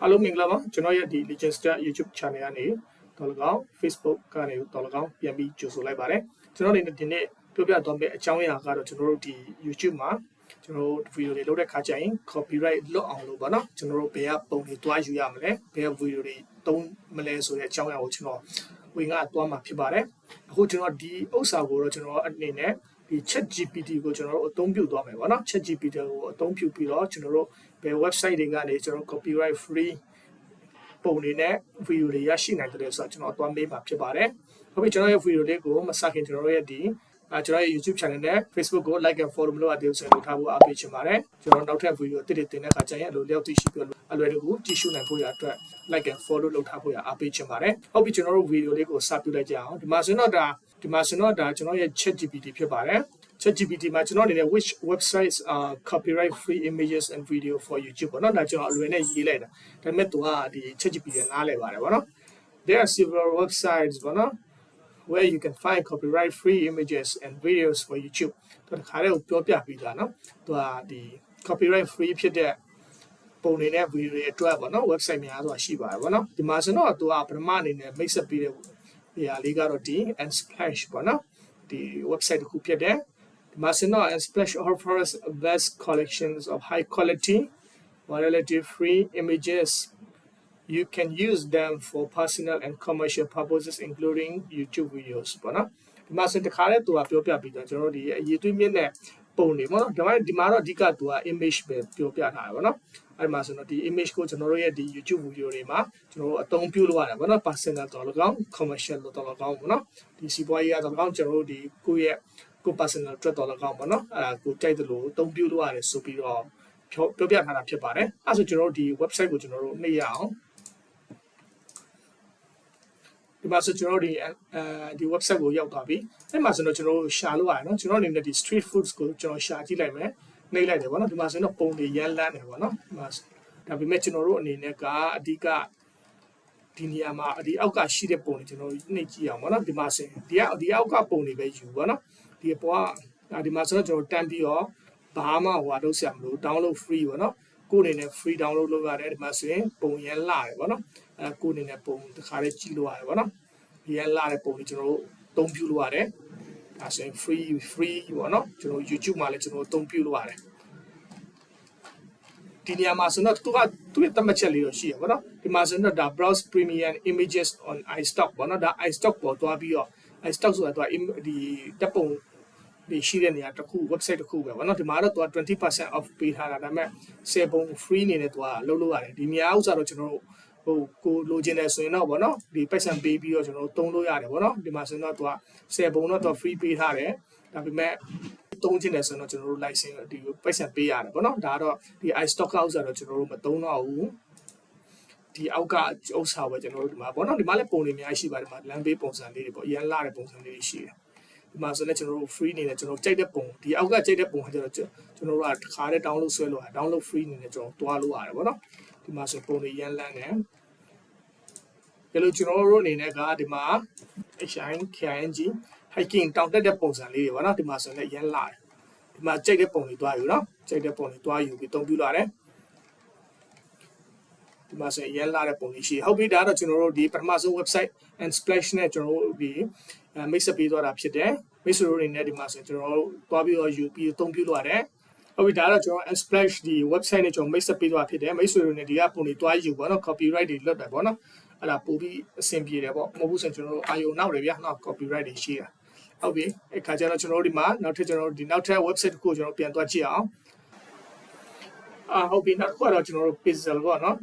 Hello မင်္ဂလာပါကျွန်တော်ရဲ့ဒီ Legister YouTube channel ကနေတော်လကောင် Facebook ကနေတော်လကောင်ပြန်ပြီးကြိုဆိုလိုက်ပါတယ်ကျွန်တော်ဒီနေ့ပြောပြသွားမယ့်အကြောင်းအရာကတော့ကျွန်တော်တို့ဒီ YouTube မှာကျွန်တော်တို့ဗီဒီယိုတွေလုပ်တဲ့ခါကျရင် copyright လွတ်အောင်လို့ပေါ့နော်ကျွန်တော်တို့ဘယ်ကပုံတွေတွားယူရမလဲဘယ်ဗီဒီယိုတွေသုံးမလဲဆိုတဲ့အကြောင်းအရာကိုကျွန်တော်ဝင်ကတွားမှာဖြစ်ပါတယ်အခုကျွန်တော်ဒီဥစ္စာကိုတော့ကျွန်တော်အနေနဲ့ဒီ ChatGPT ကိုကျွန်တော်တို့အသုံးပြုသွားမယ်ပေါ့နော် ChatGPT ကိုအသုံးပြုပြီးတော့ကျွန်တော်တို့ဘယ် website တွေကနေကျွန်တော် copyright free ပုံတွေနဲ့ video တွေရရှိနိုင်တယ်ဆိုတော့ကျွန်တော်သွားမေးမှာဖြစ်ပါတယ်ဟုတ်ပြီကျွန်တော်ရဲ့ video လေးကိုမစခင်ကျွန်တော်ရဲ့ဒီကျွန်တော်ရဲ့ YouTube channel နဲ့ Facebook ကို like and follow လုပ်အပ်တယ်ဆိုရင်လုပ်ထားဖို့အားပေးချင်ပါတယ်ကျွန်တော်နောက်ထပ် video အသစ်တွေတင်တဲ့အခါကျရင်အလိုလျောက်သိရှိပြီးအလွယ်တကူကြည့်ရှုနိုင်ဖို့ရအတွက် like and follow လုပ်ထားဖို့ရအားပေးချင်ပါတယ်ဟုတ်ပြီကျွန်တော်တို့ video လေးကိုစပြုလိုက်ကြအောင်ဒီမှာဆိုတော့ဒါကျွန်တော်ရဲ့ ChatGPT ဖြစ်ပါတယ် ChatGPT မှာကျွန်တော်အနေနဲ့ which websites are copyright free images and video for YouTube ပေါ့နော်ဒါကျွန်တော်အလွယ်နဲ့ရေးလိုက်တာဒါပေမဲ့သူကဒီ ChatGPT နားလည်ပါတယ်ပေါ့နော် there are several websites ပေါ့နော် where you can find copyright free images and videos for YouTube တော့ဒီခါလေးကိုပြောပြပြီးသားနော်သူကဒီ copyright free ဖြစ်တဲ့ပုံတွေနဲ့ video တွေအတွက်ပေါ့နော် website များဆိုတာရှိပါတယ်ပေါ့နော်ဒီမှာဆိုတော့သူကပထမအနေနဲ့မိတ်ဆက်ပေးတဲ့နေရာလေးကတော့ဒီ and splash ပေါ့နော်ဒီ website တစ်ခုဖြစ်တဲ့Masino and Splash offers vast collections of high quality, relative free images. You can use them for personal and commercial purposes, including YouTube videos. ပေါ့နော်ဒီမှာဆိုတခါလဲသူကပြောပြပြီးတော့ကျွန်တော်တို့ဒီအရေးသွေးမြင့်တဲ့ပုံတွေပေါ့နော်ဒီမှာတော့အဓိကသူက image ပဲပြောပြထားတယ်ပေါ့နော်အဲ့မှာဆိုတော့ဒီ image ကိုကျွန်တော်တို့ရဲ့ဒီ YouTube video တွေမှာကျွန်တော်တို့အသုံးပြုလို့ရတယ်ပေါ့နော် personal တော့လကောင်း commercial တော့လကောင်းပေါ့နော်ဒီစီးပွားရေးကတော့လကောင်းကျွန်တော်တို့ဒီကိုယ့်ရဲ့ကို personal အတွက်တော့လကောင်းပေါ့နော်အဲ့ဒါကိုကြိုက်တယ်လို့အသုံးပြုလို့ရတယ်ဆိုပြီးတော့ပြောပြထားတာဖြစ်ပါတယ်အဲ့ဆိုကျွန်တော်တို့ဒီ website ကိုကျွန်တော်တို့နှိပ်ရအောင်ဒီမှာဆိုကျွန်တော်တို့ဒီ website ကိုရောက်သွားပြီအဲ့မှာဆိုတော့ကျွန်တော်တို့ရှာလို့ရတယ်နော်ကျွန်တော်အနေနဲ့ဒီ street foods ကိုကျွန်တော်ရှာကြည့်လိုက်မယ်နှိပ်လိုက်တယ်ပေါ့နော်ဒီမှာဆိုတော့ပုံတွေရမ်းလန်းတယ်ပေါ့နော်ဒီမှာဒါပေမဲ့ကျွန်တော်တို့အနေနဲ့ကအဓိကဒီနေရာမှာဒီအောက်ကရှိတဲ့ပုံတွေကျွန်တော်နှိပ်ကြည့်အောင်ပေါ့နော်ဒီမှာဆိုဒီအောက်ကပုံတွေပဲယူပေါ့နော်ဒီပေါ်ကဒီမှာဆိုတော့ကျွန်တော်တန်းပြီးတော့ဘာမှဟိုလုပ်ဆရာမလို့ download free ပေါ့နော်ကိုယ်အနေနဲ့ free download လုပ်ရတယ်ဒီမှာဆိုရင်ပုံရမ်းလာတယ်ပေါ့နော်ကိုယ်အနေနဲ့ပုံတစ်ခါလေးကြည့်လို့ရတယ်ပေါ့နော်ဒီရမ်းလာတဲ့ပုံတွေကျွန်တော်တို့အသုံးပြုလို့ရတယ်ဒါဆိုရင် free ပေါ့နော်ကျွန်တော် YouTube မှာလည်းကျွန်တော်အသုံးပြုလို့ရတယ်ဒီနေရာမှာဆိုတော့သူ့တမချက်လေးတော့ရှိရပါတော့ဒီမှာဆိုတော့ဒါ browse premium images on iStock ပေါ့နော်ဒါ iStock ပေါ်သွားပြီးတော့ iStock ဆိုတာသူကဒီတပ်ပုံဒီရှိတဲ့နေရာတစ်ခု website တစ်ခုပဲပေါ့နော်ဒီမှာတော့သူက 20% off ပေးထားတာဒါပေမဲ့10ပုံ free အနေနဲ့သူကလုပ်လို့ရတယ်ဒီနေရာဥစ္စာတော့ကျွန်တော်တို့ဟိုကိုလိုချင်တယ်ဆိုရင်တော့ဗောနော်ဒီပိုက်ဆံပေးပြီးတော့ကျွန်တော်တို့သုံးလို့ရတယ်ဗောနော်ဒီမှာဆိုရင်တော့သူက10ပုံတော့သူ free ပေးထားတယ်ဒါပေမဲ့သုံးချင်တယ်ဆိုရင်တော့ကျွန်တော်တို့ license ဒီပိုက်ဆံပေးရတယ်ဗောနော်ဒါတော့ဒီ iStock ဥစ္စာတော့ကျွန်တော်တို့မသုံးတော့ဘူးဒီအောက်ကဥစ္စာပဲကျွန်တော်တို့ဒီမှာဗောနော်ဒီမှာလည်းပုံတွေအများကြီးရှိပါတယ်ဒီမှာ land page ပုံစံလေးတွေဗောအရင်လာတဲ့ပုံစံလေးတွေရှိတယ်ဒီမှာဆိုလည်းကျွန်တော်တို့ free နေနဲ့ကျွန်တော်ကြိုက်တဲ့ပုံဒီအောက်ကကြိုက်တဲ့ပုံကကျွန်တော်တို့ကတစ်ခါတည်း download ဆွဲလို့ရတယ် download free နေနဲ့ကျွန်တော်တွားလို့ရတယ်ဗောနော်ဒီမှာဆိုပုံတွေရမ်းလန်းတယ်ဘယ်လိုကျွန်တော်တို့အနေနဲ့ကဒီမှာ HING hiking တောင်တက်တဲ့ပုံစံလေးတွေဗောနော်ဒီမှာဆိုလည်းရမ်းလာတယ်ဒီမှာကြိုက်တဲ့ပုံတွေတွားယူနော်ကြိုက်တဲ့ပုံတွေတွားယူပြီးတုံးပြလာတယ်ဒီမှာဆိုရင်ရမ်းလာတဲ့ပုံလေးရှိဟုတ်ပြီဒါတော့ကျွန်တော်တို့ဒီပထမဆုံး website and splash နဲ့ကျွန်တော်တို့ဒီမိတ်ဆက်ပေးသွားတာဖြစ်တယ်မိတ်ဆွေတို့တွေနဲ့ဒီမှာဆိုရင်ကျွန်တော်တို့တွားပြီးတော့ယူပြီးတုံးပြလို့ရတယ်ဟုတ်ပြီဒါတော့ကျွန်တော် and splash ဒီ website နဲ့ကျွန်တော်မိတ်ဆက်ပေးသွားဖြစ်တယ်မိတ်ဆွေတို့နဲ့ဒီကပုံတွေတွားယူပေါ့နော် copyright တွေလွတ်တယ်ပေါ့နော်အဲ့ဒါပို့ပြီးအဆင်ပြေတယ်ပေါ့မဟုတ်ဘူးဆိုရင်ကျွန်တော်တို့အာယုံနောက်တယ်ဗျာနောက် copyright တွေရှိတာဟုတ်ပြီအဲ့ခါကျတော့ကျွန်တော်တို့ဒီမှာနောက်ထပ်ကျွန်တော်တို့ဒီနောက်ထပ် website တစ်ခုကိုကျွန်တော်ပြန်သွားကြည့်အောင်ဟုတ်ပြီနောက်တစ်ခုကတော့ကျွန်တော်တို့ pixel ပေါ့နော်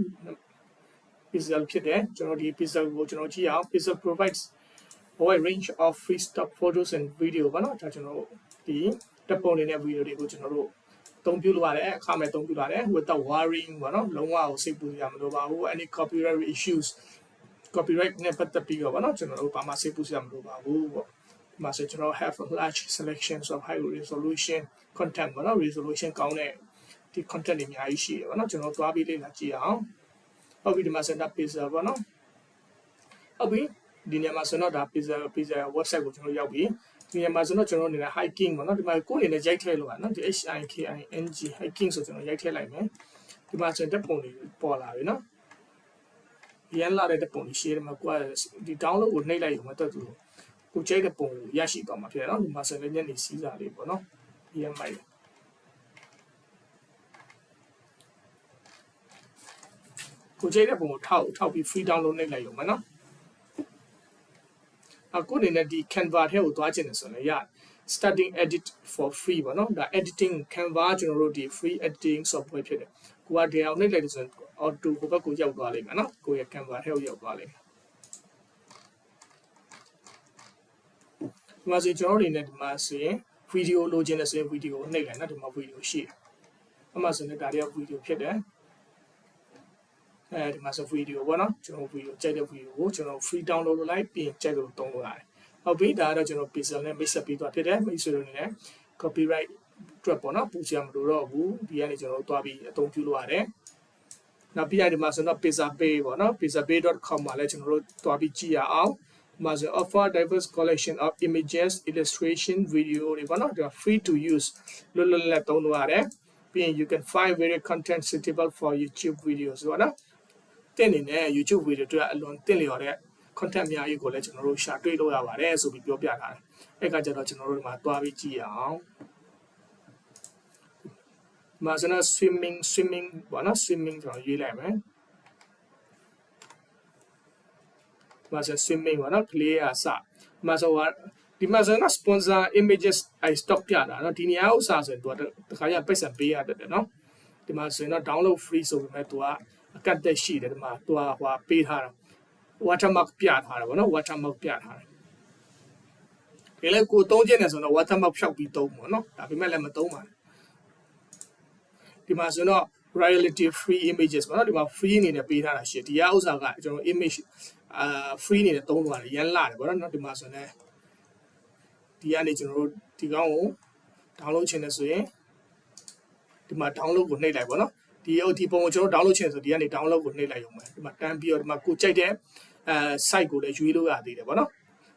pixel ဖြစ်တယ်ကျွန်တော်ဒီ pixel ကိုကျွန်တော်ကြည့်အောင် pixel provides a wide range of free stock photos and video ပေါ့နော်ဒါကျွန်တော်တို့ဒီတပ်ပုံတွေနဲ့ video တွေကိုကျွန်တော်တို့အသုံးပြုလို့ရတယ်အခမဲ့အသုံးပြုလို့ရတယ် without worrying ပေါ့နော်လုံးဝကိုစိတ်ပူရမလို့ပါဘူး any copyright issues copyright နဲ့ပတ်သက်ပြီးတော့ပေါ့နော်ကျွန်တော်တို့ဘာမှစိတ်ပူရမလို့ပါဘူးပေါ့ဒီမှာဆိုကျွန်တော် have a large selections of high resolution content ပေါ့နော် resolution ကောင်းတဲ့ဒီ content တွေအများကြီးရှိတယ်ပေါ့နော်ကျွန်တော်သွားပြီးလေ့လာကြည့်အောင်ဟုတ်ပြီဒီမှာဆိုတော့ pixel ပေါ့နော်ဟုတ်ပြီဒီနေရာမှာဆိုတော့ဒါ pixel website ကိုကျွန်တော်ရောက်ပြီဒီနေရာမှာဆိုတော့ကျွန်တော်အနေနဲ့ hiking ပေါ့နော်ဒီမှာကိုယ်အနေနဲ့ရိုက်ထည့်လို့ပါနော်ဒီ HIKING hiking ဆိုကျွန်တော်ရိုက်ထည့်လိုက်မယ်ဒီမှာဆိုရင်တက်ပုံတွေပေါ်လာပြီနော် ရန်လာတဲ့ပုံလေးရှင်းမှာကိုကဒီ download ကိုနှိပ်လိုက်ရုံနဲ့တက်သူကိုကြိုက်တဲ့ပုံကိုရရှိသွားမှာဖြစ်တယ်နော်ဒီမှာဆိုလည်းညနေစီးစာလေးပေါ့နော်ဒီရမိုက်ကိုကြိုက်တဲ့ပုံကိုထောက်ပြီး free download နှိပ်လိုက်ရုံပဲနော်အခုအနေနဲ့ဒီ Canva ထဲကိုသွားချင်တယ်ဆိုရင်ရ starting edit for free ပေါ့နော်ဒါ editing Canva ကျွန်တော်တို့ဒီ free editing software ဖြစ်တယ်ကိုကဒီအောင်နှိပ်လိုက်တယ်ဆိုရင် auto ဟိုဘက်ကိုရောက်သွားလိမ့်မယ်နော်ကိုရဲ့ Canva ထဲကိုရောက်သွားလိမ့်မယ်ဒီမှာဆိုကျွန်တော်တို့အနေနဲ့ဒီမှာဆိုရင် video လိုချင်တယ်ဆိုရင် video ကိုနှိပ်လိုက်နော်ဒီမှာ video ရှိတယ်အမှဆိုရင်ဒါတွေက video ဖြစ်တယ်ဒီမှာဆို video ပေါ့နော်ကျွန်တော် video ကြိုက်တဲ့ video ကိုကျွန်တော် free download လုပ်လိုက်ပြီးကြိုက်လို့သုံးလို့ရတယ်ဟုတ်ပြီဒါကတော့ကျွန်တော် pixel နဲ့ mix ပြီးသွားဖြစ်တယ် mix ဆိုလို့နေတယ် copyright အတွက်ပေါ့နော်ပူချင်မလို့တော့ဘူးဒီကနေကျွန်တော်သွားပြီးအသုံးပြုလို့ရတယ်နောက်ပြီးရဒီမှာဆိုတော့ pixelpay ပေါ့နော် pixelpay.com မှာလည်းကျွန်တော်တို့သွားပြီးကြည့်ရအောင်ဒီမှာဆို offer diverse collection of images illustration video တွေပေါ့နော်ဒါ free to use လွတ်လပ်သုံးလို့ရတယ်ပြီးရင် you can find various content suitable for YouTube videos ပေါ့နော်တဲ့နေနဲ့ YouTube video တွေအလွန်တင့်လျော်တဲ့ content အများကြီးကိုလည်းကျွန်တော်တို့ရှာတွေ့လို့ရပါတယ်ဆိုပြီးပြောပြထားတယ်အဲ့ကကြတော့ကျွန်တော်တို့ဒီမှာသွားပြီးကြည့်ရအောင်ဒီမှာဆိုတော့ swimming ပေါ့နော် swimming ကျွန်တော်ရေးလိုက်မယ်ဒီမှာဆို swimming ပေါ့နော် clear အစဒီမှာဆိုဒီမှာဆိုတော့ sponsor images I stock ပြတာเนาะဒီနေရာဥစ္စာဆိုရင်သူကတခါကျပိတ်ဆက်ပေးရတယ်เนาะဒီမှာဆိုရင်တော့ download free ဆိုပေမဲ့သူကအကတ်တက်ရှိတယ်ဒီမှာသူကဟိုပေးထားတာ watermark ပြထားတာဗောနော် watermark ပြထားတယ်ဒီလေကိုသုံးခြင်းနဲ့ဆိုတော့ watermark ဖြောက်ပြီးသုံးပါเนาะဒါပေမဲ့လည်းမသုံးပါနဲ့ဒီမှာဆိုတော့ royalty free images ဗောနော်ဒီမှာ free အနေနဲ့ပေးထားတာရှိတယ်ဒီဥစ္စာကကျွန်တော် image free အနေနဲ့သုံးလို့ရတယ်ရန်လာတယ်ဗောနော်ဒီမှာဆိုရင်ဒီကနေကျွန်တော်တို့ဒီကောင်းကို download ချင်တယ်ဆိုရင်ဒီမှာ download ကိုနှိပ်လိုက်ဗောနော်ဒီပုံကိုကျွန်တော် download ချင်ဆိုဒီကနေ download ကိုနှိပ်လိုက်ရုံပဲဒီမှာတန်းပြီးတော့ဒီမှာကိုကြိုက်တဲ့site ကိုလည်းရွေးလို့ရသေးတယ်ဗောနော်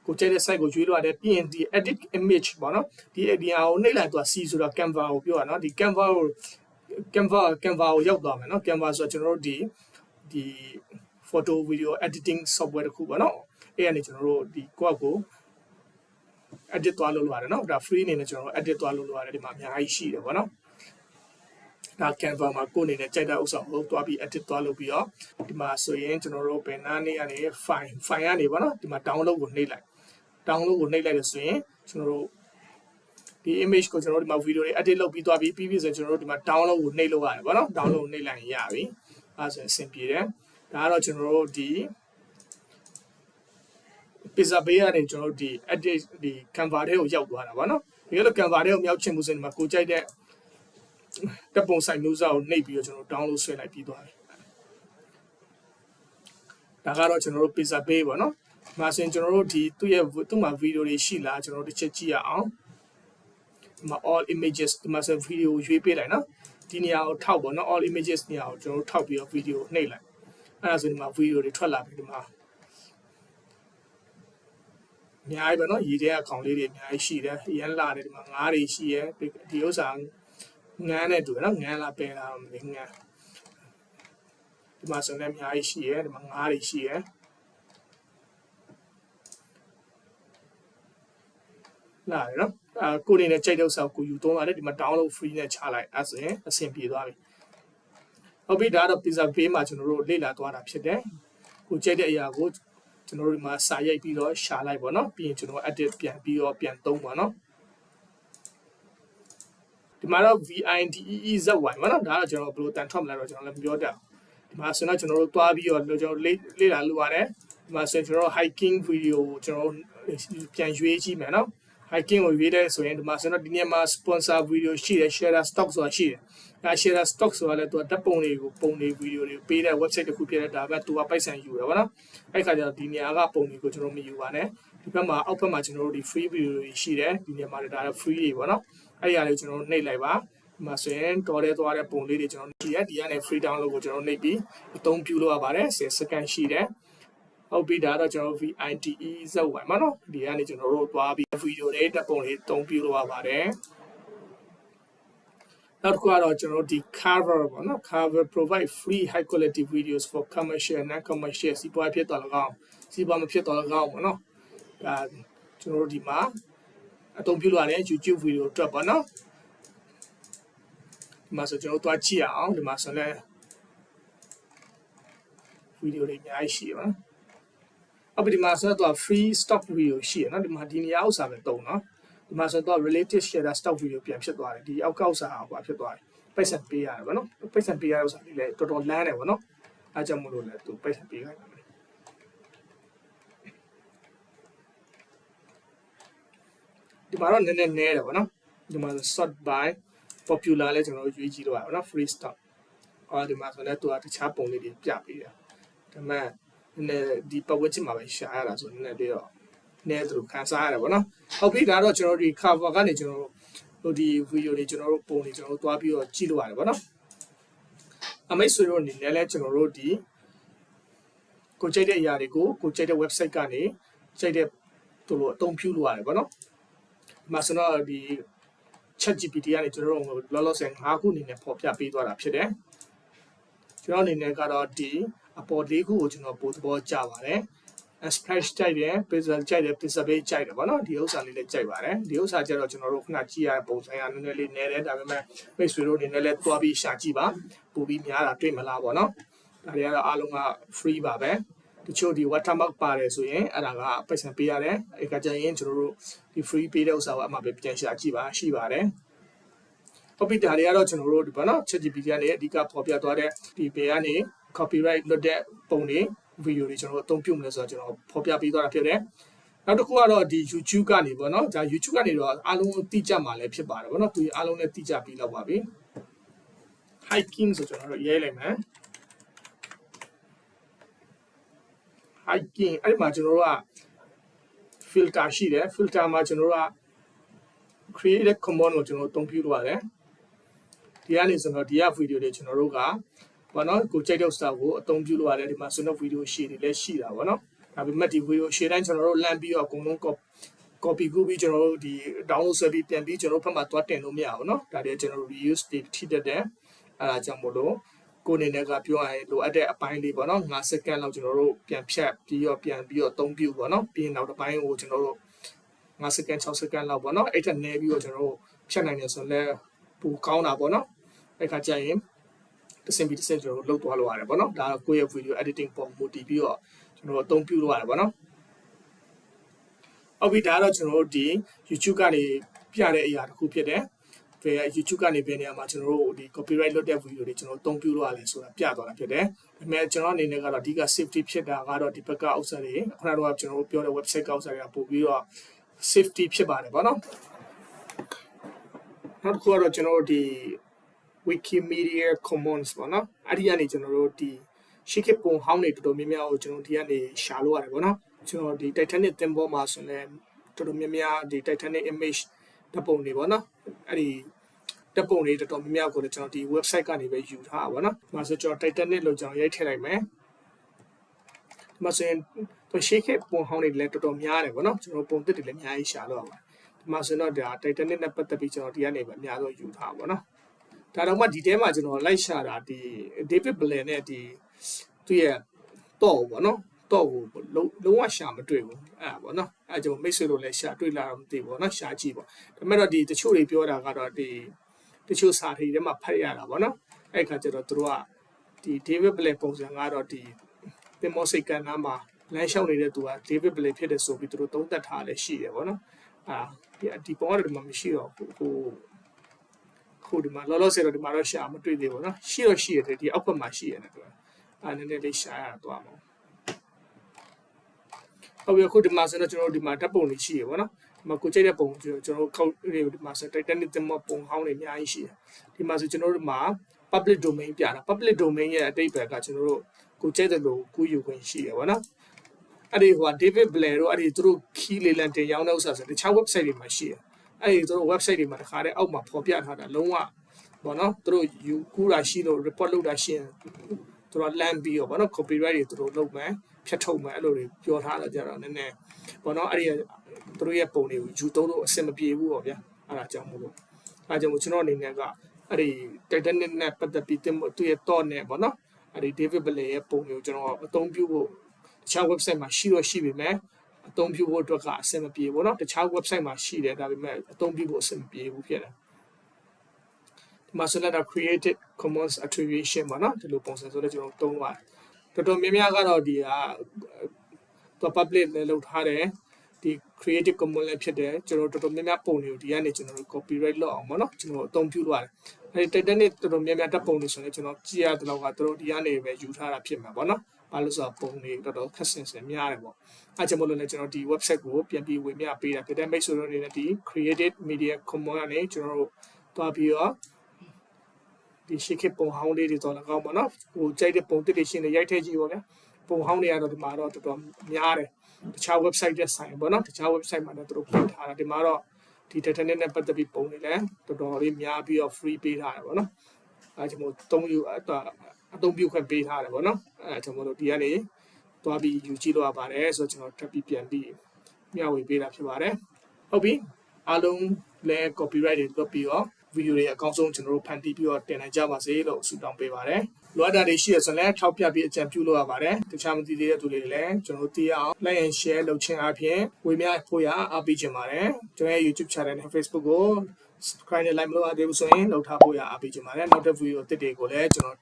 ကိုကြိုက်တဲ့ site ကိုရွေးလို့ရတယ်ပြီးရင်ဒီ edit image ဗောနော်ဒီဟာကိုနှိပ်လိုက်တော့ C ဆိုတော့ Canva ကိုပြောရနော်ဒီ Canva ကိုရောက်သွားမယ်နော် Canva ဆိုတော့ကျွန်တော်တို့ဒီ photo video editing software တခုဗောနော်အဲ့ကနေကျွန်တော်တို့ဒီကိုယ့်ကိုedit သွားလုပ်လို့ရတယ်နော်ဒါ free အနေနဲ့ကျွန်တော် edit သွားလုပ်လို့ရတယ်ဒီမှာအများကြီးရှိတယ်ဗောနော်ဒါ Canva မှာကိုယ်အနေနဲ့ကြိုက်တဲ့ဥစ္စာကိုသွားပြီး edit သွားလုပ်ပြီးတော့ဒီမှာဆိုရင်ကျွန်တော်တို့ဘယ်နားနေကနေ file ကနေဗောနော်ဒီမှာ download ကိုနှိပ်လိုက်တယ်ဆိုရင်ကျွန်တော်တို့ဒီ image ကိုကျွန်တော်တို့ဒီမှာ video တွေ edit လုပ်ပြီးသွားပြီးပြီးဆိုရင်ကျွန်တော်တို့ဒီမှာ download ကိုနှိပ်လို့ရတယ်ဗောနော် download နှိပ်လိုက်ရင်ရပြီအဲဆိုရင်အဆင်ပြေတယ်ဒါကတော့ကျွန်တော်တို့ဒီ pixelpay ကနေကျွန်တော်တို့ဒီ edit ဒီ Canva ထဲကိုရောက်သွားတာဗောနော်ဒီလို Canva ထဲကိုမြောက်ချင်မှုဆိုရင်ဒီမှာကိုကြိုက်တဲ့တပ်ပုံဆိုင်မျိုးစားကိုနှိပ်ပြီးတော့ကျွန်တော် download ဆွဲလိုက်ပြီးသွားတယ်ဒါကတော့ကျွန်တော်တို့ pixelpay ပေါ့နော်ဒီမှာဆိုရင်ကျွန်တော်တို့ဒီသူ့မှာ video တွေရှိလားကျွန်တော်တို့တစ်ချက်ကြည့်ရအောင်ဒီမှာ all images ဒီမှာဆို video ရွေးပေးလိုက်နော်ဒီနေရာကိုထောက်ပေါ့နော် all images နေရာကိုကျွန်တော်တို့ထောက်ပြီးတော့ video နှိပ်လိုက်အဲ့ဒါဆိုဒီမှာ video တွေထွက်လာပြီဒီမှာအများကြီးပဲနော်ရည်တဲ့အကောင်လေးတွေအများကြီးရှိတယ်ရမ်းလာတယ်ဒီမှာငါးတွေရှိရဲဒီဥစ္စာငန်းနဲ့တူတယ်နော်ငန်းလာပယ်လာတော့မင်းငန်းဒီမှာဆိုလည်းအများကြီးရှိရဲဒီမှာငါးတွေရှိရဲလာတယ်နော်ကိုနေနဲ့ကြိုက်တဲ့ဥစ္စာကိုယူသုံးလာတယ်ဒီမှာ download free နဲ့ချလိုက်အဲ့ဆိုရင်အဆင်ပြေသွားပြီဟုတ်ပြီဒါတော့ pixelpay မှာကျွန်တော်တို့လေ့လာသွားတာဖြစ်တယ်ကိုကြိုက်တဲ့အရာကိုကျွန်တော်တို့ဒီမှာစာရိုက်ပြီးတော့ရှာလိုက်ပေါ့နော်ပြီးရင်ကျွန်တော် edit ပြန်ပြီးတော့ပြန်သုံးပါနော်ဒီမှာတော့ VINDEEZY ပေါ့နော်ဒါတော့ကျွန်တော်ဘယ်လိုတန်ထွက်မလဲတော့ကျွန်တော်လည်းမပြောတတ်ဒီမှာဆိုတော့ကျွန်တော်တို့သွားပြီးတော့ကျွန်တော်လေ့လာလို့ရတယ်ဒီမှာဆိုရင်ကျွန်တော် hiking video ကိုကျွန်တော်ပြန်ရွေးကြည့်မယ်နော် hiking ကိုရွေးတဲ့ဆိုရင်ဒီမှာဆိုတော့ဒီနေ့မှာ sponsor video ရှိတယ် share stock ဆိုတာရှိတယ်ဒါ share stock ဆိုတာလည်းသူကဓာတ်ပုံတွေကိုပုံတွေ video တွေပေးတဲ့ website တစ်ခုဖြစ်တဲ့ဒါပဲသူကပိုက်ဆံယူတယ်ဗောနော်အဲ့ခါကျတော့ဒီနေရာကပုံတွေကိုကျွန်တော်မယူပါနဲ့ဒီဘက်မှာအောက်ဘက်မှာကျွန်တော်တို့ဒီ free video တွေရှိတယ်ဒီနေရာမှာဒါ free တွေဗောနော်အဲ့ဒီအရာလေးကျွန်တော်နှိပ်လိုက်ပါဒီမှာဆိုရင်တော်တဲ့သွားတဲ့ပုံလေးတွေကျွန်တော်ကြည့်ရဒီကနေ free download ကိုကျွန်တော်နှိပ်ပြီးအသုံးပြုလို့ရပါတယ်10 second ရှိတယ်ဟုတ်ပြီဒါတော့ကျွန်တော် VINDEEZY မှာနော်ဒီကနေကျွန်တော်တို့သွားပြီး video တွေဓာတ်ပုံတွေအသုံးပြုလို့ရပါတယ် နောက်တစ်ခုကတော့ကျွန်တော်တို့ဒီ cover ပေါ့နော် cover provide free high quality videos for commercial non commercial စီးပွားဖြစ်တော်၎င်းစီးပွားမဖြစ်တော်၎င်းပေါ့နော်ဒါကျွန်တော်တို့ဒီမှာအသုံးပြုလို့ရတယ် YouTube video အတွက်ပေါ့နော်ဒီမှာဆိုကျွန်တော်တို့တွားကြည့်အောင်ဒီမှာဆိုလည်း video တွေအများကြီးရှိရပါနော်အခုဒီမှာဆိုတော့ free stock video ရှိရနော်ဒီမှာဒီနေရာဥစ္စာပဲတုံးနော်ဒီမှာဆိုတော့ related share stock video ပြန်ဖြစ်သွားတယ်ဒီအောက်ကဥစ္စာဟိုဖြစ်သွားတယ်ပိတ်ဆက်ပေးရတယ်ဗောနော်ပိတ်ဆက်ပေးရတဲ့ဥစ္စာလေးလည်းတော်တော်လမ်းတယ်ဗောနော်အားကြောင့်မလို့လည်းသူပိတ်ဆက်ပေးခိုင်းတယ်ဒီမှာတော့နည်းနည်းနဲတယ်ဗောနော်ဒီမှာ sort by popular လဲကျွန်တော်တို့ရွေးကြည့်လို့ရပါတော့ free stock အော်ဒီမှာဆိုလည်းသူကတခြားပုံလေးတွေပြပေးတယ်ဒါပေမဲ့နည်းဒီပတ်ဝန်းကျင်မှာပဲရှာရတာဆိုနည်းနည်းလေးတော့နည်းသူခံစားရတယ်ဗောနော်ဟုတ်ပြီဒါတော့ကျွန်တော်ဒီ cover ကနေကျွန်တော်တို့ဒီ video တွေကျွန်တော်တို့ပုံတွေကျွန်တော်တို့တွားပြီးတော့ကြည့်လို့ရတယ်ဗောနော်အမိတ်ဆွေတို့အနေနဲ့လဲကျွန်တော်တို့ဒီကိုကြိုက်တဲ့အရာတွေကိုကိုကြိုက်တဲ့ website ကနေကြိုက်တဲ့သူတို့အသုံးပြုလို့ရတယ်ဗောနော်ဒီမှာဆိုတော့ဒီ ChatGPT ကနေကျွန်တော်တို့လောလောဆယ်5ခုအနေနဲ့ပေါ်ပြပေးသွားတာဖြစ်တယ်ကျွန်တော်အနေနဲ့ကတော့ဒီအပေါ်၄ခုကိုကျွန်တော်ပို့သဘောကျပါတယ် splash ကြိုက်တယ် pixel ကြိုက်တယ် pixel page ကြိုက်တယ်ဗောနော်ဒီဥစ္စာလေးလည်းကြိုက်ပါတယ်ဒီဥစ္စာကျတော့ကျွန်တော်တို့ခုနကြည့်ရတဲ့ပုံစံကနည်းနည်းလေးနဲတယ်ဒါပေမဲ့မိတ်ဆွေတို့အနေနဲ့လည်းတွားပြီးရှာကြည့်ပါပို့ပြီးများတာတွေ့မလားဗောနော်ဒါတွေကတော့အားလုံးက free ပါပဲတချို့ဒီ watermark ပါတယ်ဆိုရင်အဲ့ဒါကပိတ်ဆံပေးရတယ်အဲ့ကကြရင်ကျွန်တော်တို့ဒီ free ပေးတဲ့ဥစ္စာကိုအမှပဲပြန်ရှာကြည့်ပါရှိပါတယ်ဟုတ်ပြီဒါတွေကတော့ကျွန်တော်တို့ဒီဗောနော် ChatGPT ကနေအဓိကပေါ်ပြသွားတဲ့ဒီပေကနေ copyright လွတ်တဲ့ပုံတွေ video တွေကျွန်တော်တို့အသုံးပြုမလဲဆိုတော့ကျွန်တော်ဖော်ပြပေးသွားတာဖြစ်တယ်နောက်တစ်ခုကတော့ဒီ YouTube ကနေပေါ့နော်ဒါ YouTube ကနေတော့အားလုံးသိကြမှာလည်းဖြစ်ပါတယ်ပေါ့နော်သူအားလုံးလည်းသိကြပြီးတော့ပါပြီ hiking ဆိုကျွန်တော်တို့ရေးလိုက်မယ် hiking အဲ့ဒီမှာကျွန်တော်တို့က filter ရှိတယ် filter မှာကျွန်တော်တို့က create command ကိုကျွန်တော်တို့အသုံးပြုလို့ရတယ်ဒီကနေဆိုတော့ဒီက video တွေကျွန်တော်တို့ကဘာနော်ကိုကြိုက်တဲ့ဥစ္စာကိုအသုံးပြုလို့ရတယ်ဒီမှာဆိုတော့ video ရှည်တွေလည်းရှိတာဗောနော်ဒါပေမဲ့ဒီ video ရှည်တိုင်းကျွန်တော်တို့လမ်းပြီးတော့အကုန်လုံး copy ကူးပြီးကျွန်တော်တို့ဒီ download ဆွဲပြီးပြန်ပြီးကျွန်တော်တို့ဘက်မှာတွားတင်လို့မရဘူးเนาะဒါတွေကျွန်တော်တို့ reuse တွေထိတတ်တယ်အဲဒါကြောင့်မို့လို့ကိုအနေနဲ့ကပြောရရင်လိုအပ်တဲ့အပိုင်းလေးပေါ့နော်5စက္ကန့်လောက်ကျွန်တော်တို့ပြန်ဖြတ်ပြီးတော့ပြန်ပြီးတော့အသုံးပြုပေါ့နော်ပြီးရင်နောက်တစ်ပိုင်းကိုကျွန်တော်တို့5စက္ကန့်6စက္ကန့်လောက်ပေါ့နော်အဲ့ထက်နည်းပြီးတော့ကျွန်တော်တို့ဖြတ်နိုင်တယ်ဆိုတော့လည်းပိုကောင်းတာပေါ့နော်အဲ့ခါကျရင်တစ်စင်ပြီးတစ်စင်ကျွန်တော်တို့လုပ်သွားလို့ရတယ်ပေါ့နော်ဒါကကိုယ့်ရဲ့ video editing ပုံမူတည်ပြီးတော့ကျွန်တော်တို့အသုံးပြုလို့ရတယ်ပေါ့နော်ဟုတ်ပြီဒါကတော့ကျွန်တော်တို့ဒီ YouTube ကနေပြတဲ့အရာတစ်ခုဖြစ်တယ်ဘယ် YouTube ကနေဘယ်နေရာမှာကျွန်တော်တို့ဒီ copyright လွတ်တဲ့ video တွေကျွန်တော်တို့အသုံးပြုလို့ရတယ်ဆိုတာပြသွားတာဖြစ်တယ်ဒါပေမဲ့ကျွန်တော်အနေနဲ့ကတော့အဓိက safety ဖြစ်တာကတော့ဒီဘက်ကဥစ္စာတွေခုနကတော့ကျွန်တော်တို့ပြောတဲ့ website ကဥစ္စာတွေကပို့ပြီးတော့ safety ဖြစ်ပါတယ်ပေါ့နော်နောက်တစ်ခုကတော့ကျွန်တော်တို့ဒီ Wikimedia Commons ပေါ့နော်အဲ့ဒီကနေကျွန်တော်တို့ဒီရှေ့ခေတ်ပုံဟောင်းတွေတော်တော်များများကိုကျွန်တော်ဒီကနေရှာလို့ရတယ်ပေါ့နော်ကျွန်တော်ဒီ Titanic သင်္ဘောမှာဆိုရင်တော်တော်များများဒီ Titanic image ဓာတ်ပုံတွေပေါ့နော်အဲ့ဒီဓာတ်ပုံတွေတော်တော်များများကိုလည်းကျွန်တော်ဒီ website ကနေပဲယူထားပါတော့။ဒါဆိုကျွန်တော် Titanic လို့ကျွန်တော်ရိုက်ထည့်လိုက်မယ်။ဒီမှာဆိုရင်ရှေ့ခေတ်ပုံဟောင်းတွေလည်းတော်တော်များတယ်ပေါ့နော်ကျွန်တော်ပုံသစ်တွေလည်းအများကြီးရှာလို့ရပါတယ်။ဒီမှာဆိုတော့ဒါ Titanic နဲ့ပတ်သက်ပြီးကျွန်တော်ဒီကနေပဲအများဆုံးယူထားပါတော့။ဒါတော့မှဒီထဲမှာကျွန်တော်လိုက်ရှာတာဒီ David Blaine နဲ့ဒီသူရဲ့တော့ပေါ့နော်တော့ကိုလုံးဝရှာမတွေ့ဘူးအဲ့ဒါပေါ့နော်အဲ့ကြောင့်မိတ်ဆွေတို့လည်းရှာတွေ့လာတော့မသိဘူးပေါ့နော်ရှာကြည့်ပေါ့ဒါပေမဲ့တော့ဒီတချို့တွေပြောတာကတော့ဒီတချို့စာတွေထဲမှာဖတ်ရတာပေါ့နော်အဲ့ခါကျတော့သူတို့ကဒီ David Blaine ပုံစံကတော့ဒီသင်္ဘောစိတ်ကမ်းနားမှာလမ်းလျှောက်နေတဲ့သူက David Blaine ဖြစ်တယ်ဆိုပြီးသူတို့သုံးသပ်ထားလည်းရှိတယ်ပေါ့နော်ဒီပုံကတော့ဒီမှာမရှိတော့ခုဒီမှာလောလောဆယ်တော့ဒီမှာတော့ရှာမတွေ့သေးဘူးနော်ရှိတော့ရှိရတယ်ဒီအောက်ဘက်မှာရှိရတယ်သူကနည်းနည်းလေးရှာရတော့မှာဟုတ်ပြီအခုဒီမှာဆိုတော့ကျွန်တော်တို့ဒီမှာဓာတ်ပုံတွေရှိရပါတော့ဒီမှာကိုကြိုက်တဲ့ပုံကျွန်တော်တို့ခောက်ဒီမှာဆို Titanic သင်္ဘောပုံဟောင်းတွေအများကြီးရှိတယ်ဒီမှာဆိုကျွန်တော်တို့မှာ public domain ပြတာ public domain ရဲ့အတိတ်ဘက်ကကျွန်တော်တို့ကိုကြိုက်တဲ့လိုကူးယူခွင့်ရှိရပါတော့အဲ့ဒီဟို David Blaine တို့အဲ့ဒီသူတို့ key လေးလံတင်ရောင်းတဲ့ဥစ္စာဆိုတခြား website တွေမှာရှိတယ်အဲ့ဒီသူတို့ website တွေမှာတခါတည်းအောက်မှာဖော်ပြထားတာလုံးဝပေါ့နော်သူတို့ယူကူးတာရှိလို့ report လုပ်တာရှိရင်သူတို့လမ်းပြီးတော့ဗောနော် copyright တွေသူတို့လုပ်မယ်ဖြတ်ထုတ်မယ်အဲ့လိုတွေပြောထားတာကြတော့နည်းနည်းဗောနော်အဲ့ဒီသူတို့ရဲ့ပုံတွေကိုယူသုံးလို့အဆင်မပြေဘူးဗောဗျာအဲ့ဒါကြောင့်မို့လို့ကျွန်တော်အနေနဲ့က အဲ့ဒီ Titanic နဲ့ပတ်သက်ပြီးသူ့ရဲ့ thought နဲ့ပေါ့နော်အဲ့ဒီ David Blaine ရဲ့ပုံမျိုးကျွန်တော်အသုံးပြုဖို့တခြား website မှာရှိတော့ရှိပေမဲ့အသုံးပြုဖို့အတွက်ကအဆင်မပြေဘူးเนาะတခြား website မှာရှိတယ်ဒါပေမဲ့အသုံးပြုဖို့အဆင်မပြေဘူးဖြစ်တယ်ဒီမှာဆိုလည်း creative commons attribution ပေါ့နော်ဒီလိုပုံစံဆိုလည်းကျွန်တော်သုံးပါတယ်တော်တော်များများကတော့ဒီတော့ public လည်းလုပ်ထားတယ်ဒီ creative commons လည်းဖြစ်တယ်ကျွန်တော်တော်တော်များများပုံတွေကိုဒီကနေကျွန်တော် copyright လုပ်အောင်ပေါ့နော်ကျွန်တော်အသုံးပြုလို့ရတယ်အဲဒီ Titanic တော်တော်များများတပ်ပုံတွေဆိုရင်ကျွန်တော်ကြည့်ရတဲ့လောက်ကတို့ဒီကနေပဲယူထားတာဖြစ်မှာပေါ့နော်ဘာလို့ဆိုတော့ပုံတွေတော်တော်ခက်ဆင်ဆင်များတယ်ပေါ့အဲကြောင့်မလို့လည်းကျွန်တော်ဒီ website ကိုပြန်ပြီးဝေမျှပေးတာဖြစ်တဲ့မိတ်ဆွေတို့အနေနဲ့ဒီ creative media commons ကနေကျွန်တော်တို့တွားပြီးတော့ဒီရှေ့ခေတ်ပုံဟောင်းလေးတွေတော့လည်းကောင်းပါနော်ဟိုကြိုက်တဲ့ပုံတစ်တွေရှင်းနေရိုက်ထည့်ကြည့်ပါဗျာပုံဟောင်းတွေကတော့ဒီမှာတော့တော်တော်များတယ်တခြား website တဲ့ဆိုင်ပေါ့နော်တခြား website မှာလည်းသူတို့ပြင်ထားတာဒီမှာတော့ဒီ Titanic နဲ့ပတ်သက်ပြီးပုံတွေလည်းတော်တော်လေးများပြီးတော့ free ပေးထားတယ်ပေါ့နော်အဲကျွန်တော်သုံးပြုခွင့်ပေးထားတယ်ပေါ့နော်အဲကျွန်တော်တို့ဒီကနေတွားပြီးယူကြည့်လို့ရပါတယ်ဆိုတော့ကျွန်တော်ထပ်ပြီးပြန်ပြီးမျှဝေပေးတာဖြစ်ပါတယ်ဟုတ်ပြီအားလုံးလည်း copyright တွေလွတ်ပြီးတော့ဗီဒီယိုတွေအကောင်းဆုံးကျွန်တော်တို့ဖန်တီးပြီးတော့တင်နိုင်ကြပါစေလို့ဆုတောင်းပေးပါတယ်လိုအပ်တာတွေရှိရဆိုရင်ထောက်ပြပြီးအကြံပြုလို့ရပါတယ်တခြားမသိသေးတဲ့သူတွေလည်းကျွန်တော်တို့သိအောင် like and share လုပ်ခြင်းအပြင်ဝေမျှဖို့ရအားပေးခြင်းပါတယ်ကျွန်တော်ရဲ့ YouTube channel နဲ့ Facebook ကို subscribe နဲ့ like မလုပ်ရသေးဘူးဆိုရင်လုပ်ထားဖို့ရအားပေးခြင်းပါတယ်နောက်တဲ့ဗီဒီယိုအသစ်တွေကိုလည်းကျွန်တော်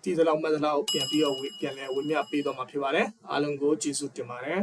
ဒီသလောက်မှတ်သလောက်ပြန်ပြီးတော့ပြန်လဲဝေမျှပေးတော့မှာဖြစ်ပါတယ်အားလုံးကိုကျေးဇူးတင်ပါတယ်